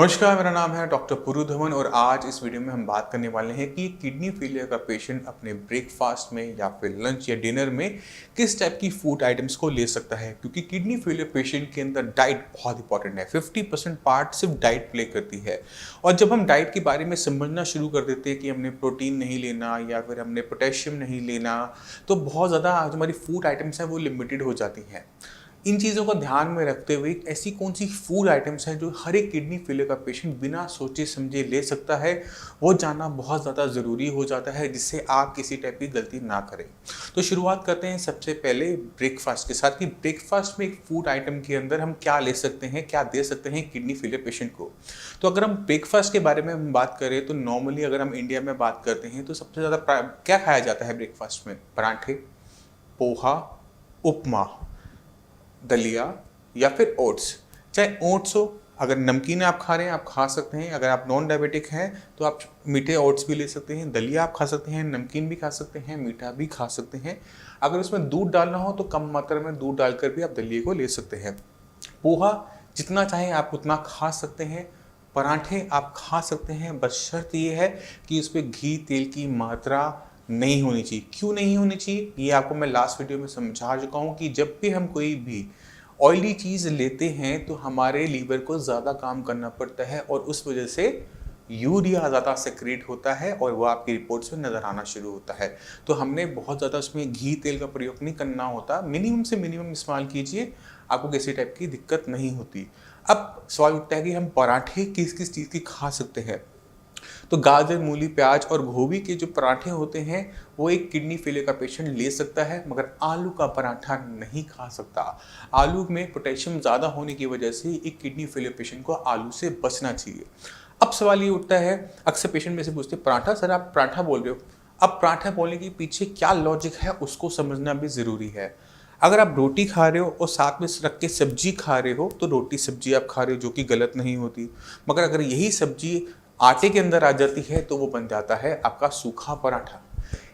नमस्कार, मेरा नाम है डॉक्टर पुरु धवन और आज इस वीडियो में हम बात करने वाले हैं कि किडनी फेलियर का पेशेंट अपने ब्रेकफास्ट में या फिर लंच या डिनर में किस टाइप की फूड आइटम्स को ले सकता है, क्योंकि किडनी फेलियर पेशेंट के अंदर डाइट बहुत इंपॉर्टेंट है। 50% पार्ट सिर्फ डाइट प्ले करती है। और जब हम डाइट के बारे में समझना शुरू कर देते हैं कि हमने प्रोटीन नहीं लेना या फिर हमने पोटेशियम नहीं लेना, तो बहुत ज़्यादा हमारी फूड आइटम्स हैं वो लिमिटेड हो जाती हैं। इन चीज़ों को ध्यान में रखते हुए ऐसी कौन सी फूड आइटम्स हैं जो हर एक किडनी फेलियर का पेशेंट बिना सोचे समझे ले सकता है, वो जानना बहुत ज़्यादा ज़रूरी हो जाता है, जिससे आप किसी टाइप की गलती ना करें। तो शुरुआत करते हैं सबसे पहले ब्रेकफास्ट के साथ कि ब्रेकफास्ट में एक फूड आइटम के अंदर हम क्या ले सकते हैं, क्या दे सकते हैं किडनी फेलियर पेशेंट को। तो अगर हम ब्रेकफास्ट के बारे में हम बात करें तो नॉर्मली अगर हम इंडिया में बात करते हैं तो सबसे ज़्यादा क्या खाया जाता है ब्रेकफास्ट में? पराठे, पोहा, उपमा, दलिया या फिर ओट्स। चाहे ओट्स हो, अगर नमकीन आप खा रहे हैं आप खा सकते हैं। अगर आप नॉन डायबिटिक हैं तो आप मीठे ओट्स भी ले सकते हैं, दलिया आप खा सकते हैं, नमकीन भी खा सकते हैं, मीठा भी खा सकते हैं। अगर उसमें दूध डालना हो तो कम मात्रा में दूध डालकर भी आप दलिए को ले सकते हैं। पोहा जितना चाहें आप उतना खा सकते हैं। पराठे आप खा सकते हैं, बस शर्त ये है कि उसमें घी तेल की मात्रा नहीं होनी चाहिए। क्यों नहीं होनी चाहिए ये आपको मैं लास्ट वीडियो में समझा चुका हूँ कि जब भी हम कोई भी ऑयली चीज़ लेते हैं तो हमारे लीवर को ज़्यादा काम करना पड़ता है और उस वजह से यूरिया ज़्यादा सेक्रेट होता है और वो आपकी रिपोर्ट्स में नज़र आना शुरू होता है। तो हमने बहुत ज़्यादा उसमें घी तेल का प्रयोग नहीं करना होता। मिनिमम से मिनिमम इस्तेमाल कीजिए, आपको किसी टाइप की दिक्कत नहीं होती। अब सवाल उठता है कि हम पराठे किस किस चीज़ की खा सकते हैं। तो गाजर, मूली, प्याज और गोभी के जो पराठे होते हैं वो एक किडनी फेलियर का पेशेंट ले सकता है, मगर आलू का पराठा नहीं खा सकता। आलू में पोटेशियम ज़्यादा होने की वजह से एक किडनी फेलियर पेशेंट को आलू से बचना चाहिए। अब सवाल ये उठता है, अक्सर पेशेंट में से पूछते हैं पराठा सर आप पराठा बोल रहे हो। अब पराठा बोलने के पीछे क्या लॉजिक है उसको समझना भी ज़रूरी है। अगर आप रोटी खा रहे हो और साथ में रख के सब्जी खा रहे हो तो रोटी सब्जी आप खा रहे हो, जो कि गलत नहीं होती। मगर अगर यही सब्जी आटे के अंदर आ जाती है तो वो बन जाता है आपका सूखा पराठा।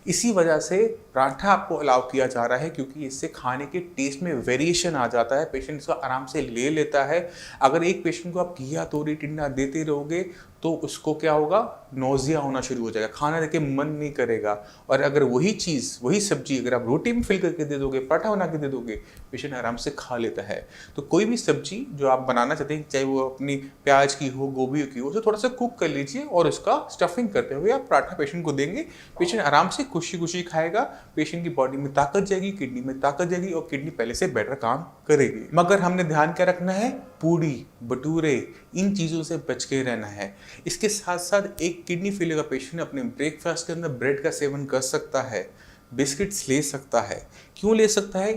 इसी वजह से पराठा आपको अलाउ किया जा रहा है, क्योंकि इससे खाने के टेस्ट में वेरिएशन आ जाता है, पेशेंट इसको आराम से ले लेता है। अगर एक पेशेंट को आप घिया, तोरी, टिंडा देते रहोगे तो उसको क्या होगा, नोजिया होना शुरू हो जाएगा, खाना देके मन नहीं करेगा। और अगर वही चीज़, वही सब्जी अगर आप रोटी में फिल करके दे दोगे, पराठा बना के दे दोगे, पेशेंट आराम से खा लेता है। तो कोई भी सब्जी जो आप बनाना चाहते हैं, चाहे वो अपनी प्याज की हो, गोभी की हो, उसे थोड़ा सा कुक कर लीजिए और उसका स्टफिंग करते हुए आप पराठा पेशेंट को देंगे। पेशेंट आराम से खुशी खुशी खाएगा, पेशेंट की बॉडी में ताकत जाएगी, किडनी में ताकत जाएगी और किडनी पहले से बेटर काम करेगी। मगर हमने ध्यान क्या रखना है, पूड़ी, भटूरे, इन चीज़ों से बच के रहना है। इसके साथ साथ एक किडनी फेलियर का पेशेंट अपने ब्रेकफास्ट के अंदर ब्रेड का सेवन कर सकता है, बिस्किट्स ले सकता है। क्यों ले सकता है,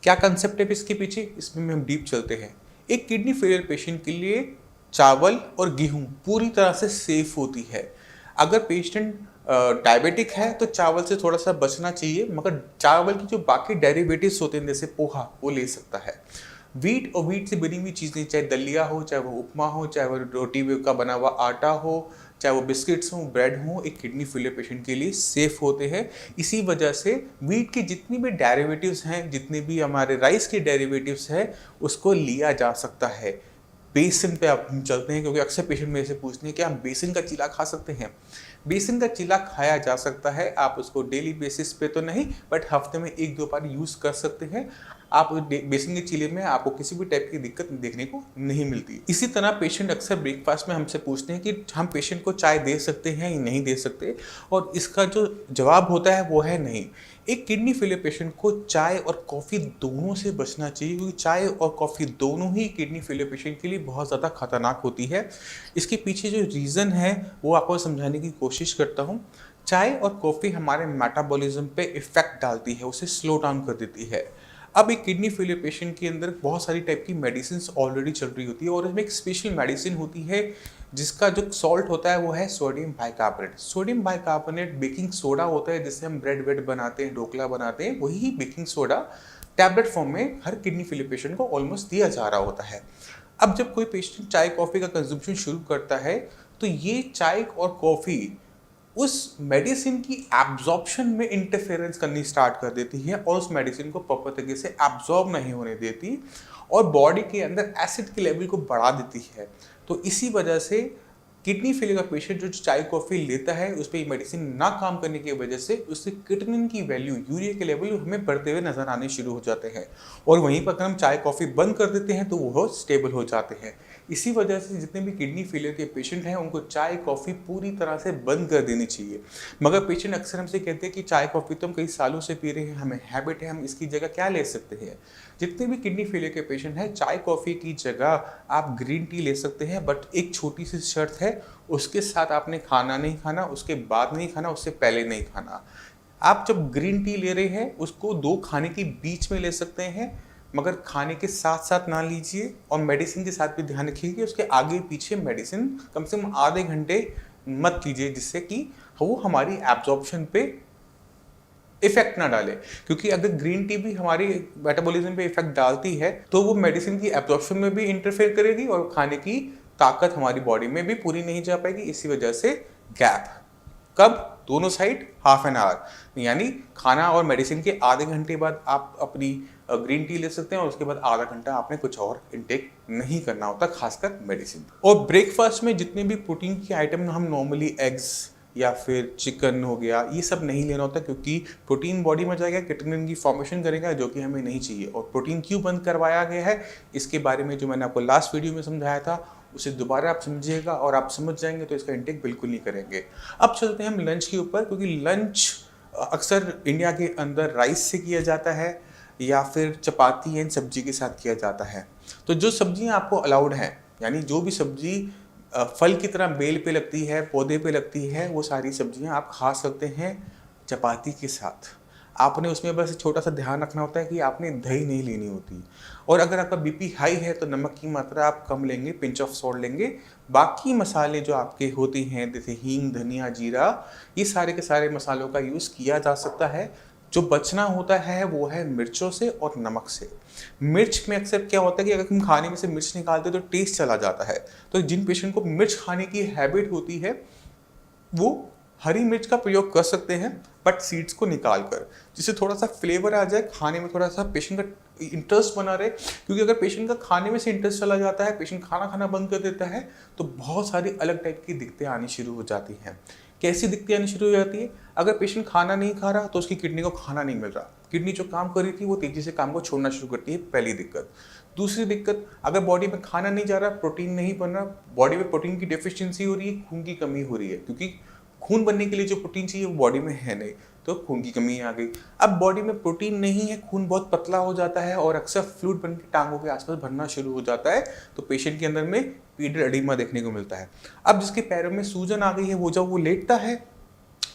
क्या कंसेप्ट है इसके पीछे, इसमें हम डीप चलते हैं। एक किडनी फेलियर पेशेंट के लिए चावल और गेहूं पूरी तरह से सेफ होती है। अगर पेशेंट डायबिटिक है तो चावल से थोड़ा सा बचना चाहिए, मगर चावल की जो बाकी डेरिवेटिव्स होते हैं जैसे पोहा, वो ले सकता है। वीट और वीट से बनी हुई चीज़ें, चाहे दलिया हो, चाहे वो उपमा हो, चाहे वो रोटी का बना हुआ आटा हो, चाहे वो बिस्किट्स हो, ब्रेड हो, एक किडनी फेलियर पेशेंट के लिए सेफ होते हैं। इसी वजह से वीट के जितनी भी डेरिवेटिव्स हैं, जितने भी हमारे राइस के डेरिवेटिव्स हैं, उसको लिया जा सकता है। बेसन पे आप हम चलते हैं, क्योंकि अक्सर पेशेंट मेरे से पूछते हैं कि हम बेसन का चीला खा सकते हैं। बेसन का चीला खाया जा सकता है, आप उसको डेली बेसिस पे तो नहीं, बट हफ्ते में 1-2 बार यूज़ कर सकते हैं। आप बेसन के चीले में आपको किसी भी टाइप की दिक्कत देखने को नहीं मिलती। इसी तरह पेशेंट अक्सर ब्रेकफास्ट में हमसे पूछते हैं कि हम पेशेंट को चाय दे सकते हैं या नहीं दे सकते, और इसका जो जवाब होता है वो है नहीं। एक किडनी फेलियर पेशेंट को चाय और कॉफ़ी दोनों से बचना चाहिए, क्योंकि चाय और कॉफ़ी दोनों ही किडनी फेलियर पेशेंट के लिए बहुत ज़्यादा खतरनाक होती है। इसके पीछे जो रीज़न है वो आपको समझाने की कोशिश करता हूँ। चाय और कॉफ़ी हमारे मेटाबॉलिज्म पे इफ़ेक्ट डालती है, उसे स्लो डाउन कर देती है। अब एक किडनी फेलियर पेशेंट के अंदर बहुत सारी टाइप की मेडिसिन ऑलरेडी चल रही होती है, और इसमें एक स्पेशल मेडिसिन होती है जिसका जो सॉल्ट होता है वो है sodium bicarbonate. Sodium bicarbonate baking soda होता है, जिससे हम ब्रेड वेड बनाते हैं, ढोकला बनाते हैं, वही बेकिंग सोडा टैबलेट फॉर्म में हर किडनी फेलियर पेशेंट को ऑलमोस्ट दिया जा रहा होता है। अब जब कोई पेशेंट चाय कॉफ़ी का कंजम्पशन शुरू करता है तो ये चाय और कॉफ़ी उस मेडिसिन की एब्जॉर्प्शन में इंटरफेरेंस करनी स्टार्ट कर देती है और उस मेडिसिन को प्रॉपर तरीके से एब्जॉर्ब नहीं होने देती और बॉडी के अंदर एसिड के लेवल को बढ़ा देती है। तो इसी वजह से किडनी फेलियर का पेशेंट जो चाय कॉफ़ी लेता है उस पर मेडिसिन ना काम करने की वजह से उससे किडनी की वैल्यू, यूरिया के लेवल हमें बढ़ते हुए नजर आने शुरू हो जाते हैं। और वहीं पर अगर हम चाय कॉफ़ी बंद कर देते हैं तो वो स्टेबल हो जाते हैं। इसी वजह से जितने भी किडनी फेलियर के पेशेंट हैं उनको चाय कॉफ़ी पूरी तरह से बंद कर देनी चाहिए। मगर पेशेंट अक्सर हमसे कहते हैं कि चाय कॉफ़ी तो हम कई सालों से पी रहे हैं, हमें हैबिट है, हम इसकी जगह क्या ले सकते हैं। जितने भी किडनी फेलियर के पेशेंट हैं, चाय कॉफ़ी की जगह आप ग्रीन टी ले सकते हैं, बट एक छोटी सी शर्त है, उसके साथ आपने खाना नहीं खाना, उसके बाद नहीं खाना, उससे पहले नहीं खाना। आप जब ग्रीन टी ले रहे हैं उसको 2 खाने के बीच में ले सकते हैं, मगर खाने के साथ साथ ना लीजिए। और मेडिसिन के साथ भी ध्यान रखिए कि उसके आगे पीछे मेडिसिन कम से कम आधे घंटे मत लीजिए, जिससे कि वो हमारी एब्जॉर्प्शन पे इफेक्ट ना डाले। क्योंकि अगर ग्रीन टी भी हमारी मेटाबॉलिज्म पे इफेक्ट डालती है तो वो मेडिसिन की एब्जॉर्प्शन में भी इंटरफेयर करेगी और खाने की ताकत हमारी बॉडी में भी पूरी नहीं जा पाएगी। इसी वजह से गैप कब, दोनों साइड हाफ एन आवर, यानी खाना और मेडिसिन के आधे घंटे बाद आप अपनी ग्रीन टी ले सकते हैं और उसके बाद आधा घंटा आपने कुछ और इनटेक नहीं करना होता, खासकर मेडिसिन। और ब्रेकफास्ट में जितने भी प्रोटीन की आइटम हम नॉर्मली एग्स या फिर चिकन हो गया, ये सब नहीं लेना होता, क्योंकि प्रोटीन बॉडी में जाएगा, किटनिन की फॉर्मेशन करेगा, जो कि हमें नहीं चाहिए। और प्रोटीन क्यों बंद करवाया गया है इसके बारे में जो मैंने आपको लास्ट वीडियो में समझाया था, उसे दोबारा आप समझिएगा और आप समझ जाएंगे तो इसका इंटेक बिल्कुल नहीं करेंगे। अब चलते हैं हम लंच के ऊपर, क्योंकि लंच अक्सर इंडिया के अंदर राइस से किया जाता है या फिर चपाती एंड सब्जी के साथ किया जाता है। तो जो सब्जियां आपको अलाउड हैं, यानी जो भी सब्जी फल की तरह बेल पे लगती है, पौधे पे लगती है, वो सारी सब्जियां आप खा सकते हैं चपाती के साथ। आपने उसमें बस छोटा सा ध्यान रखना होता है कि आपने दही नहीं लेनी होती। और अगर आपका बीपी हाई है तो नमक की मात्रा आप कम लेंगे, पिंच ऑफ सॉल्ट लेंगे। बाकी मसाले जो आपके होते हैं जैसे हींग, धनिया, जीरा, ये सारे के सारे मसालों का यूज़ किया जा सकता है। जो बचना होता है वो है मिर्चों से और नमक से। मिर्च में अक्सर क्या होता है कि अगर हम खाने में से मिर्च निकालते हैं तो टेस्ट चला जाता है। तो जिन पेशेंट को मिर्च खाने की हैबिट होती है वो हरी मिर्च का प्रयोग कर सकते हैं, बट सीड्स को निकाल कर, जिससे थोड़ा सा फ्लेवर आ जाए खाने में, थोड़ा सा पेशेंट का इंटरेस्ट बना रहे। क्योंकि अगर पेशेंट का खाने में से इंटरेस्ट चला जाता है, पेशेंट खाना खाना बंद कर देता है, तो बहुत सारी अलग टाइप की दिक्कतें आनी शुरू हो जाती हैं। कैसी दिक्कतें आनी शुरू हो जाती है? अगर पेशेंट खाना नहीं खा रहा तो उसकी किडनी को खाना नहीं मिल रहा, किडनी जो काम कर रही थी वो तेजी से काम को छोड़ना शुरू करती है, पहली दिक्कत। दूसरी दिक्कत, अगर बॉडी में खाना नहीं जा रहा, प्रोटीन नहीं बन रहा, बॉडी में प्रोटीन की डेफिशिएंसी हो रही है, खून की कमी हो रही है, क्योंकि खून बनने के लिए जो प्रोटीन चाहिए वो बॉडी में है नहीं, तो खून की कमी आ गई। अब बॉडी में प्रोटीन नहीं है, खून बहुत पतला हो जाता है और अक्सर फ्लूइड बन के टांगों के आसपास भरना शुरू हो जाता है, तो पेशेंट के अंदर में पीरियड एडिमा देखने को मिलता है। अब जिसके पैरों में सूजन आ गई है, वो जब वो लेटता है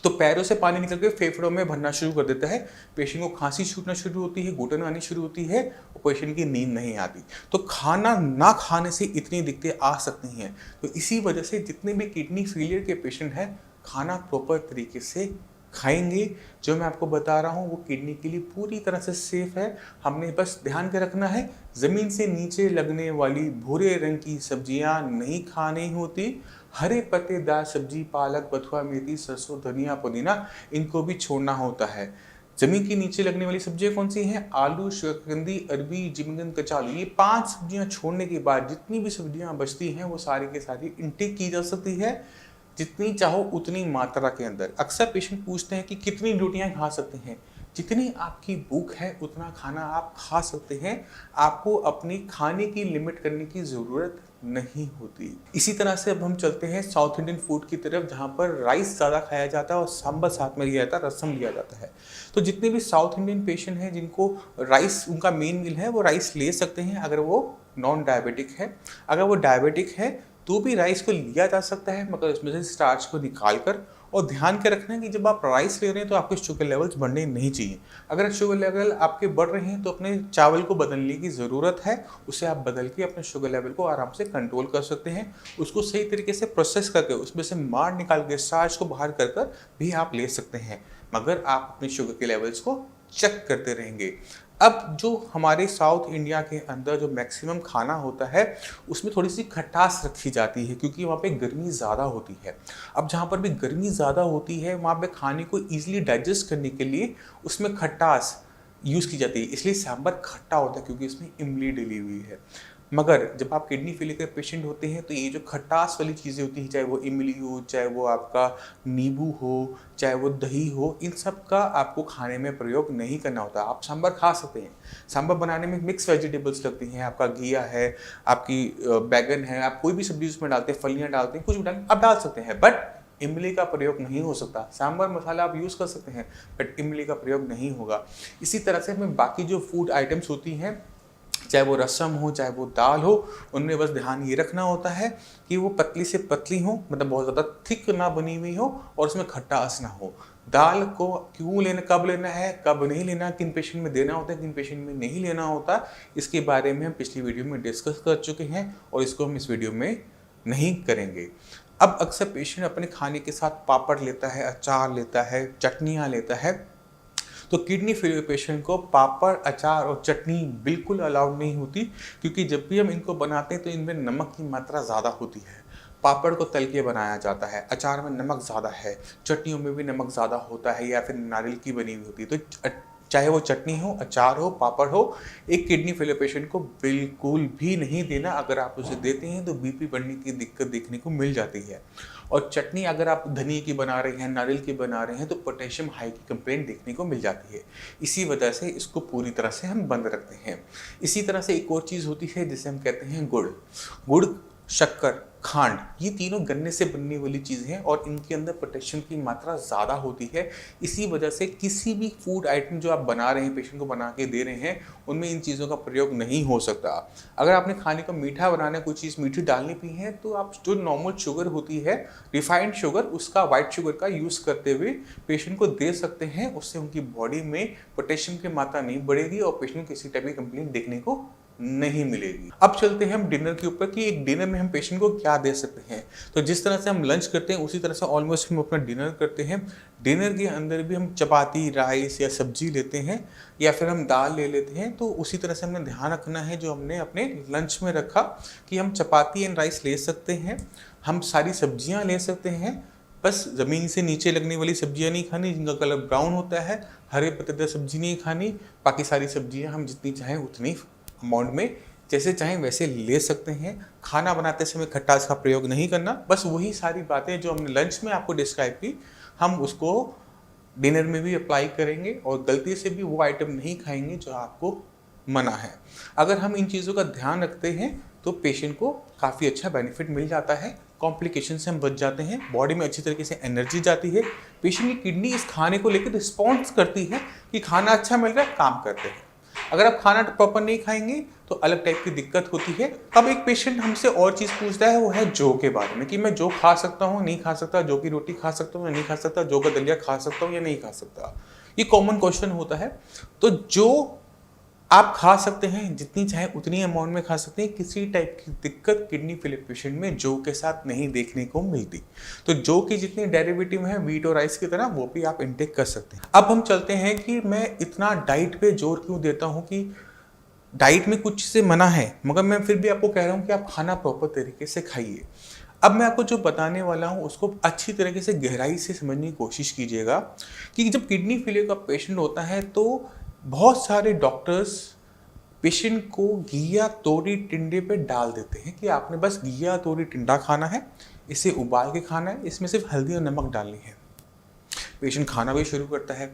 तो पैरों से पानी निकल के फेफड़ों में भरना शुरू कर देता है, पेशेंट को खांसी छूटना शुरू होती है, घुटन आनी शुरू होती है और पेशेंट की नींद नहीं आती। तो खाना ना खाने से इतनी दिक्कतें आ सकती हैं। तो इसी वजह से जितने भी किडनी फेलियर के पेशेंट हैं, खाना प्रॉपर तरीके से खाएंगे। जो मैं आपको बता रहा हूँ वो किडनी के लिए पूरी तरह से सेफ है। हमने बस ध्यान के रखना है, ज़मीन से नीचे लगने वाली भूरे रंग की सब्जियां नहीं खानी होती। हरे पत्तेदार सब्जी, पालक, बथुआ, मेथी, सरसों, धनिया, पुदीना, इनको भी छोड़ना होता है। जमीन के नीचे लगने वाली सब्जियां कौन सी हैं? आलू, शकरकंदी, अरबी, जिंगन, कचालू। ये 5 सब्जियां छोड़ने के बाद जितनी भी सब्जियां बचती हैं वो सारी के सारी इनटेक की जा सकती है, जितनी चाहो उतनी मात्रा के अंदर। अक्सर पेशेंट पूछते हैं कि कितनी रोटियां खा सकते हैं। जितनी आपकी भूख है उतना खाना आप खा सकते हैं, आपको अपनी खाने की लिमिट करने की ज़रूरत नहीं होती। इसी तरह से अब हम चलते हैं साउथ इंडियन फूड की तरफ, जहाँ पर राइस ज़्यादा खाया जाता है और सांभर साथ में लिया जाता है, रसम लिया जाता है। तो जितने भी साउथ इंडियन पेशेंट हैं जिनको राइस उनका मेन मील है, वो राइस ले सकते हैं अगर वो नॉन डायबिटिक है। अगर वो डायबिटिक है तो भी राइस को लिया जा सकता है, मगर उसमें से स्टार्च को निकाल कर। और ध्यान के रखना है कि जब आप राइस ले रहे हैं तो आपके शुगर लेवल्स बढ़ने नहीं चाहिए। अगर शुगर लेवल आपके बढ़ रहे हैं तो अपने चावल को बदलने की ज़रूरत है, उसे आप बदल के अपने शुगर लेवल को आराम से कंट्रोल कर सकते हैं। उसको सही तरीके से प्रोसेस करके उसमें से मार निकाल के स्टार्च को बाहर कर कर भी आप ले सकते हैं, मगर आप अपने शुगर के लेवल्स को चेक करते रहेंगे। अब जो हमारे साउथ इंडिया के अंदर जो मैक्सिमम खाना होता है उसमें थोड़ी सी खटास रखी जाती है, क्योंकि वहाँ पे गर्मी ज़्यादा होती है। अब जहाँ पर भी गर्मी ज़्यादा होती है वहाँ पे खाने को ईजिली डाइजेस्ट करने के लिए उसमें खटास यूज़ की जाती है, इसलिए सांभर खट्टा होता है, क्योंकि इसमें इमली डली हुई है। मगर जब आप किडनी फेलियर के पेशेंट होते हैं तो ये जो खटास वाली चीज़ें होती हैं, चाहे वो इमली हो, चाहे वो आपका नींबू हो, चाहे वो दही हो, इन सब का आपको खाने में प्रयोग नहीं करना होता। आप सांभर खा सकते हैं। सांभर बनाने में मिक्स वेजिटेबल्स लगती हैं, आपका घिया है, आपकी बैंगन है, आप कोई भी सब्जी उसमें डालते हैं, फलियाँ डालते हैं, कुछ भी डालें, आप डाल सकते हैं, बट इमली का प्रयोग नहीं हो सकता। सांभर मसाला आप यूज़ कर सकते हैं, बट इमली का प्रयोग नहीं होगा। इसी तरह से हमें बाकी जो फूड आइटम्स होती हैं, चाहे वो रसम हो, चाहे वो दाल हो, उनमें बस ध्यान ये रखना होता है कि वो पतली से पतली हो, मतलब बहुत ज़्यादा थिक ना बनी हुई हो और उसमें खटास ना हो। दाल को क्यों लेना, कब लेना है, कब नहीं लेना, किन पेशेंट में देना होता है, किन पेशेंट में नहीं लेना होता, इसके बारे में हम पिछली वीडियो में डिस्कस कर चुके हैं और इसको हम इस वीडियो में नहीं करेंगे। अब अक्सर पेशेंट अपने खाने के साथ पापड़ लेता है, अचार लेता है, चटनियाँ लेता है, तो किडनी फेलियर पेशेंट को पापड़, अचार और चटनी बिल्कुल अलाउड नहीं होती, क्योंकि जब भी हम इनको बनाते हैं तो इनमें नमक की मात्रा ज़्यादा होती है। पापड़ को तल के बनाया जाता है, अचार में नमक ज़्यादा है, चटनियों में भी नमक ज़्यादा होता है या फिर नारियल की बनी हुई होती है। तो चाहे वो चटनी हो, अचार हो, पापड़ हो, एक किडनी फेलियर पेशेंट को बिल्कुल भी नहीं देना। अगर आप उसे देते हैं तो बीपी बढ़ने की दिक्कत देखने को मिल जाती है। और चटनी अगर आप धनिया की बना रहे हैं, नारियल की बना रहे हैं, तो पोटेशियम हाई की कंप्लेंट देखने को मिल जाती है। इसी वजह से इसको पूरी तरह से हम बंद रखते हैं। इसी तरह से एक और चीज़ होती है जिसे हम कहते हैं गुड़। गुड़, शक्कर, खांड, ये तीनों गन्ने से बनने वाली चीज़ें हैं और इनके अंदर पोटेशियम की मात्रा ज़्यादा होती है। इसी वजह से किसी भी फूड आइटम जो आप बना रहे हैं, पेशेंट को बना के दे रहे हैं, उनमें इन चीज़ों का प्रयोग नहीं हो सकता। अगर आपने खाने को मीठा बनाना है, कोई चीज़ मीठी डालनी भी है, तो आप जो नॉर्मल शुगर होती है, रिफाइंड शुगर, उसका व्हाइट शुगर का यूज़ करते हुए पेशेंट को दे सकते हैं। उससे उनकी बॉडी में पोटेशियम की मात्रा नहीं बढ़ेगी और पेशेंट को किसी टाइप की कंप्लेंट देखने को नहीं मिलेगी। अब चलते हैं हम डिनर के ऊपर कि एक डिनर में हम पेशेंट को क्या दे सकते हैं। तो जिस तरह से हम लंच करते हैं उसी तरह से ऑलमोस्ट हम अपना डिनर करते हैं। डिनर के अंदर भी हम चपाती, राइस या सब्जी लेते हैं या फिर हम दाल ले लेते हैं। तो उसी तरह से हमें ध्यान रखना है जो हमने अपने लंच में रखा कि हम चपाती एंड राइस ले सकते हैं, हम सारी सब्जियाँ ले सकते हैं, बस ज़मीन से नीचे लगने वाली सब्जियां नहीं खानी जिनका कलर ब्राउन होता है, हरे पत्तेदार सब्जी नहीं खानी। बाकी सारी सब्जियां हम जितनी चाहें उतनी अमाउंट में जैसे चाहें वैसे ले सकते हैं। खाना बनाते समय खटास का प्रयोग नहीं करना। बस वही सारी बातें जो हमने लंच में आपको डिस्क्राइब की, हम उसको डिनर में भी अप्लाई करेंगे और गलती से भी वो आइटम नहीं खाएंगे जो आपको मना है। अगर हम इन चीज़ों का ध्यान रखते हैं तो पेशेंट को काफ़ी अच्छा बेनिफिट मिल जाता है, कॉम्प्लिकेशन से हम बच जाते हैं, बॉडी में अच्छी तरीके से एनर्जी जाती है, पेशेंट की किडनी इस खाने को लेकर रिस्पॉन्स करती है कि खाना अच्छा मिल रहा है, काम करते हैं। अगर आप खाना प्रॉपर नहीं खाएंगे तो अलग टाइप की दिक्कत होती है। अब एक पेशेंट हमसे और चीज़ पूछता है, वो है जौ के बारे में कि मैं जौ खा सकता हूँ, नहीं खा सकता, जौ की रोटी खा सकता हूँ या नहीं खा सकता, जौ का दलिया खा सकता हूँ या नहीं खा सकता। ये कॉमन क्वेश्चन होता है। तो जो आप खा सकते हैं, जितनी चाहे उतनी अमाउंट में खा सकते हैं। किसी टाइप की दिक्कत किडनी फेलियर पेशेंट में जौ के साथ नहीं देखने को मिलती। तो जौ की जितनी डेरिवेटिव है व्हीट और राइस की तरह, वो भी आप इंटेक कर सकते हैं। अब हम चलते हैं कि मैं इतना डाइट पे जोर क्यों देता हूँ कि डाइट में कुछ से मना है, मगर मैं फिर भी आपको कह रहा हूँ कि आप खाना प्रॉपर तरीके से खाइए। अब मैं आपको जो बताने वाला हूँ उसको अच्छी तरीके से गहराई से समझने की कोशिश कीजिएगा कि जब किडनी फेलियर का पेशेंट होता है तो बहुत सारे डॉक्टर्स पेशेंट को घिया, तोरी, टिंडे पे डाल देते हैं कि आपने बस घिया, तोरी, टिंडा खाना है, इसे उबाल के खाना है, इसमें सिर्फ हल्दी और नमक डालनी है। पेशेंट खाना भी शुरू करता है,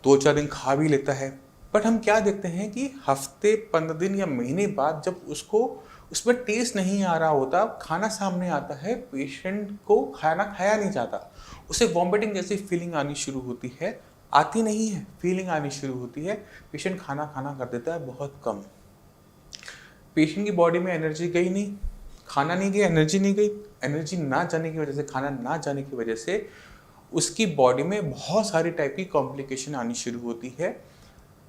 2-4 दिन खा भी लेता है, बट हम क्या देखते हैं कि हफ्ते, 15 दिन या महीने बाद जब उसको उसमें टेस्ट नहीं आ रहा होता, खाना सामने आता है, पेशेंट को खाना खाया नहीं जाता, उसे वॉमिटिंग जैसी फीलिंग आनी शुरू होती है, आती नहीं है, फीलिंग आनी शुरू होती है, पेशेंट खाना खाना कर देता है बहुत कम। पेशेंट की बॉडी में एनर्जी गई नहीं, खाना नहीं गया, एनर्जी नहीं गई, एनर्जी ना जाने की वजह से, खाना ना जाने की वजह से उसकी बॉडी में बहुत सारी टाइप की कॉम्प्लिकेशन आनी शुरू होती है।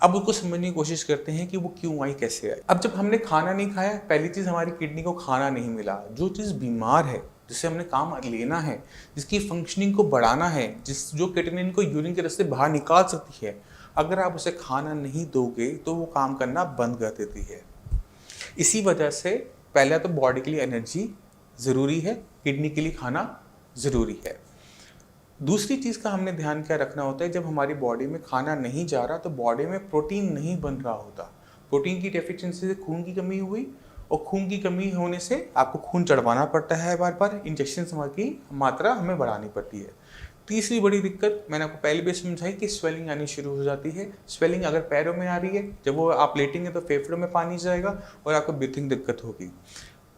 अब उसको समझने की कोशिश करते हैं कि वो क्यों आई, कैसे आई। अब जब हमने खाना नहीं खाया, पहली चीज़ हमारी किडनी को खाना नहीं मिला। जो चीज़ बीमार है, जिससे हमने काम लेना है, जिसकी फंक्शनिंग को बढ़ाना है, जो क्रिएटिनिन को यूरिन के रास्ते बाहर निकाल सकती है, अगर आप उसे खाना नहीं दोगे तो वो काम करना बंद कर देती है। इसी वजह से पहले तो बॉडी के लिए एनर्जी ज़रूरी है, किडनी के लिए खाना ज़रूरी है। दूसरी चीज़ का हमने ध्यान क्या रखना होता है, जब हमारी बॉडी में खाना नहीं जा रहा तो बॉडी में प्रोटीन नहीं बन रहा होता। प्रोटीन की डेफिशिएंसी से खून की कमी हुई और खून की कमी होने से आपको खून चढ़वाना पड़ता है, बार बार इंजेक्शन की मात्रा हमें बढ़ानी पड़ती है। तीसरी बड़ी दिक्कत मैंने आपको पहले भी समझाई कि स्वेलिंग आनी शुरू हो जाती है। स्वेलिंग अगर पैरों में आ रही है, जब वो आप लेटेंगे तो फेफड़ों में पानी जाएगा और आपको ब्रीथिंग दिक्कत होगी।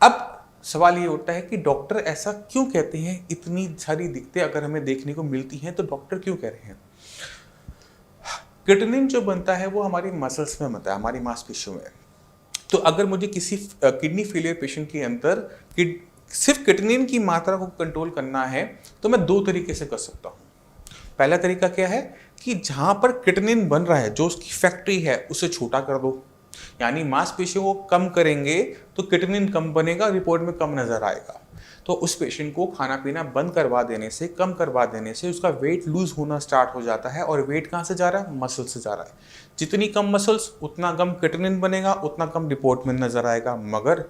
अब सवाल ये उठता है कि डॉक्टर ऐसा क्यों कहते हैं, इतनी सारी दिक्कतें अगर हमें देखने को मिलती हैं तो डॉक्टर क्यों कह रहे हैं। क्रिएटिनिन जो बनता है वो हमारी मसल्स में बनता है, हमारी मांसपेशियों में। तो अगर मुझे किसी किडनी फेलियर पेशेंट के अंदर सिर्फ क्रिएटिनिन की मात्रा को कंट्रोल करना है तो मैं दो तरीके से कर सकता हूँ। पहला तरीका क्या है कि जहाँ पर क्रिएटिनिन बन रहा है, जो उसकी फैक्ट्री है, उसे छोटा कर दो, यानी मांसपेशियों को कम करेंगे तो क्रिएटिनिन कम बनेगा, रिपोर्ट में कम नजर आएगा। तो उस पेशेंट को खाना पीना बंद करवा देने से, कम करवा देने से उसका वेट लूज होना स्टार्ट हो जाता है। और वेट कहाँ से जा रहा है? मसल से जा रहा है। जितनी कम मसल्स उतना कम क्रिएटिनिन बनेगा, उतना कम रिपोर्ट में नजर आएगा। मगर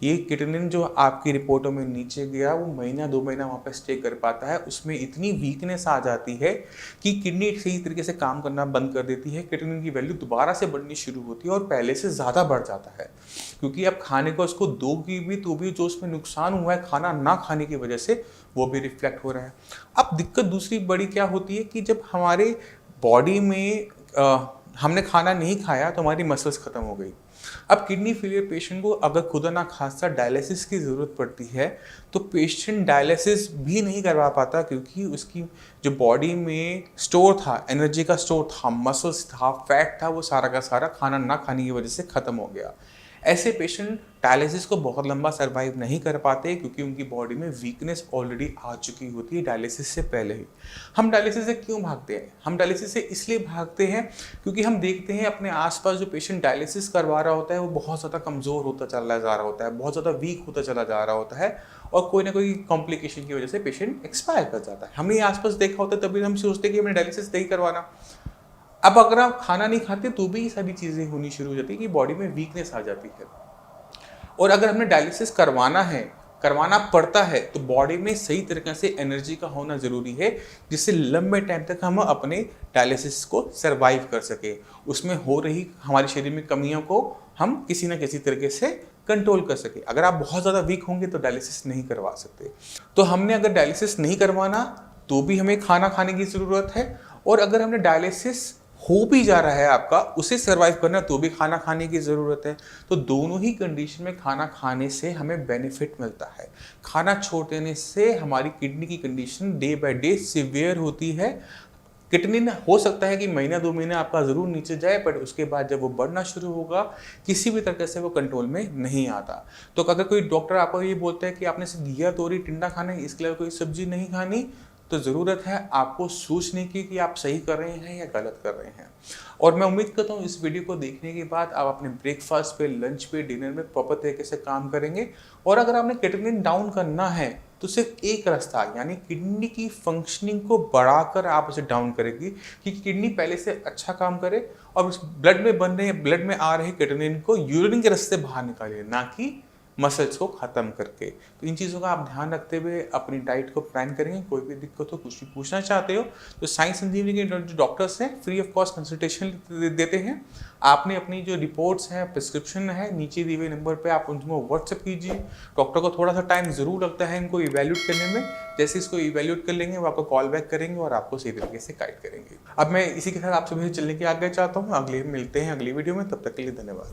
ये क्रिएटिनिन जो आपकी रिपोर्टों में नीचे गया, वो महीना 2 महीना वहाँ पे स्टे कर पाता है। उसमें इतनी वीकनेस आ जाती है कि किडनी सही तरीके से काम करना बंद कर देती है। क्रिएटिनिन की वैल्यू दोबारा से बढ़नी शुरू होती है और पहले से ज़्यादा बढ़ जाता है, क्योंकि अब खाने को उसको दोगी भी तो भी जो उसमें नुकसान हुआ है खाना ना खाने की वजह से, वो भी रिफ्लेक्ट हो रहा है। अब दिक्कत दूसरी बड़ी क्या होती है कि जब हमारे बॉडी में हमने खाना नहीं खाया तो हमारी मसल्स खत्म हो गई। अब किडनी फेलियर पेशेंट को अगर खुदा ना खासा डायलिसिस की ज़रूरत पड़ती है तो पेशेंट डायलिसिस भी नहीं करवा पाता, क्योंकि उसकी जो बॉडी में स्टोर था, एनर्जी का स्टोर था, मसल्स था, फैट था, वो सारा का सारा खाना ना खाने की वजह से ख़त्म हो गया। ऐसे पेशेंट डायलिसिस को बहुत लंबा सर्वाइव नहीं कर पाते, क्योंकि उनकी बॉडी में वीकनेस ऑलरेडी आ चुकी होती है डायलिसिस से पहले ही। हम डायलिसिस से क्यों भागते हैं? हम डायलिसिस से इसलिए भागते हैं क्योंकि हम देखते हैं अपने आसपास जो पेशेंट डायलिसिस करवा रहा होता है वो बहुत ज़्यादा कमज़ोर होता चला जा रहा होता है, बहुत ज़्यादा वीक होता चला जा रहा होता है, और कोई ना कोई कॉम्प्लिकेशन की वजह से पेशेंट एक्सपायर कर जाता है। हमने आसपास देखा होता है, तभी हम सोचते हैं कि हमें डायलिसिस नहीं करवाना। अब अगर आप खाना नहीं खाते तो भी ये सारी चीज़ें होनी शुरू हो जाती है कि बॉडी में वीकनेस आ जाती है। और अगर हमने डायलिसिस करवाना है, करवाना पड़ता है, तो बॉडी में सही तरीके से एनर्जी का होना ज़रूरी है, जिससे लंबे टाइम तक हम अपने डायलिसिस को सरवाइव कर सके। उसमें हो रही हमारे शरीर में कमियों को हम किसी न किसी तरीके से कंट्रोल कर सके। अगर आप बहुत ज़्यादा वीक होंगे तो डायलिसिस नहीं करवा सकते। तो हमने अगर डायलिसिस नहीं करवाना तो भी हमें खाना खाने की ज़रूरत है, और अगर हमने डायलिसिस हो भी जा रहा है आपका, उसे सर्वाइव करना तो भी खाना खाने की ज़रूरत है। तो दोनों ही कंडीशन में खाना खाने से हमें बेनिफिट मिलता है। खाना छोड़ देने से हमारी किडनी की condition day by day severe होती है। क्रिएटिनिन हो सकता है कि महीना 2 महीने आपका ज़रूर नीचे जाए, बट उसके बाद जब वो बढ़ना शुरू होगा किसी भी तरह से वो कंट्रोल में नहीं आता। तो अगर कोई डॉक्टर आपको ये बोलता है कि आपने सिर्फ घिया, तोरी, टिंडा खाना है, इसके अलावा कोई सब्जी नहीं खानी, तो ज़रूरत है आपको सोचने की कि आप सही कर रहे हैं या गलत कर रहे हैं। और मैं उम्मीद करता हूँ इस वीडियो को देखने के बाद आप अपने ब्रेकफास्ट पे, लंच पे, डिनर में प्रॉपर तरीके से काम करेंगे। और अगर आपने क्रिएटिनिन डाउन करना है तो सिर्फ एक रास्ता, यानी किडनी की फंक्शनिंग को बढ़ाकर आप उसे डाउन करेंगे, कि किडनी पहले से अच्छा काम करे और उस ब्लड में आ रहे क्रिएटिनिन को यूरिन के रास्ते बाहर निकालिए, ना कि मसल्स को ख़त्म करके। तो इन चीज़ों का आप ध्यान रखते हुए अपनी डाइट को प्लान करेंगे। कोई भी दिक्कत हो, कुछ भी पूछना चाहते हो तो साई संजीवनी के जो डॉक्टर्स हैं फ्री ऑफ कॉस्ट कंसल्टेशन देते हैं। आपने अपनी जो रिपोर्ट्स हैं, प्रिस्क्रिप्शन है, नीचे दिए हुए नंबर पे आप उनको व्हाट्सएप कीजिए। डॉक्टर को थोड़ा सा टाइम ज़रूर लगता है इनको इवैल्यूएट करने में। जैसे इसको इवैल्यूएट कर लेंगे वो आपको कॉल बैक करेंगे और आपको सही तरीके से गाइड करेंगे। अब मैं इसी के साथ आपसे चलने की आगे चाहता हूँ। अगले मिलते हैं अगली वीडियो में, तब तक के लिए धन्यवाद।